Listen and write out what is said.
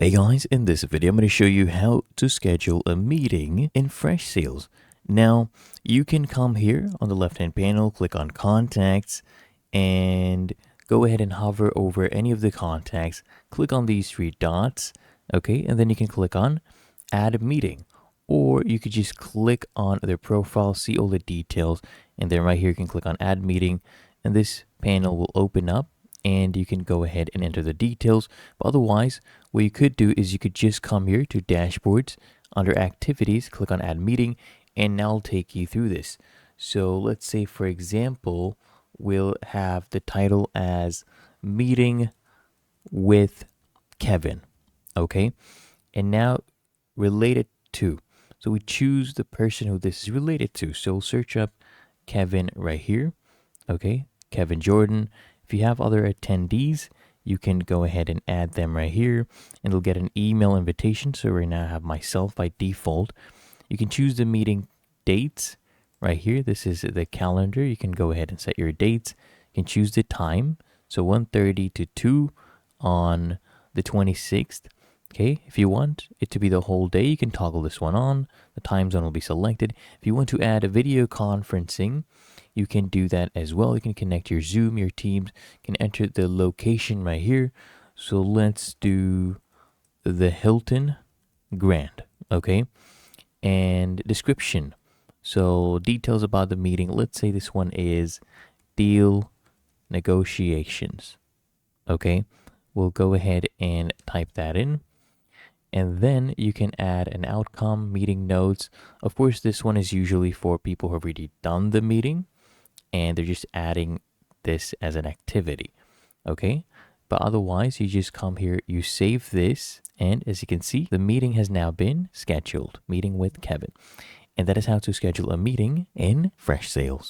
Hey guys, in this video I'm going to show you how to schedule a meeting in Freshsales. Now, you can come here on the left hand panel, click on contacts, and go ahead and hover over any of the contacts. Click on these three dots, okay, and then you can click on add meeting. Or you could just click on their profile, see all the details, and then right here you can click on add meeting, and this panel will open up and you can go ahead and enter the details. But otherwise, what you could do is you could just come here to dashboards, under activities, click on add meeting, and now I'll take you through this. So let's say, for example, we'll have the title as meeting with Kevin, okay? And now related to. So we choose the person who this is related to. So we'll search up Kevin right here, okay? Kevin Jordan. If you have other attendees, you can go ahead and add them right here and you'll get an email invitation. So right now I have myself by default. You can choose the meeting dates right here. This is the calendar. You can go ahead and set your dates. You can choose the time. So 1:30 to 2 on the 26th. Okay, if you want it to be the whole day, you can toggle this one on. The time zone will be selected. If you want to add a video conferencing, you can do that as well. You can connect your Zoom, your Teams, you can enter the location right here. So let's do the Hilton Grand, okay? And description. So details about the meeting. Let's say this one is deal negotiations, okay? We'll go ahead and type that in. And then you can add an outcome, meeting notes. Of course, this one is usually for people who have already done the meeting and they're just adding this as an activity, okay? But otherwise, you just come here, you save this, and as you can see, the meeting has now been scheduled, meeting with Kevin. And that is how to schedule a meeting in Freshsales.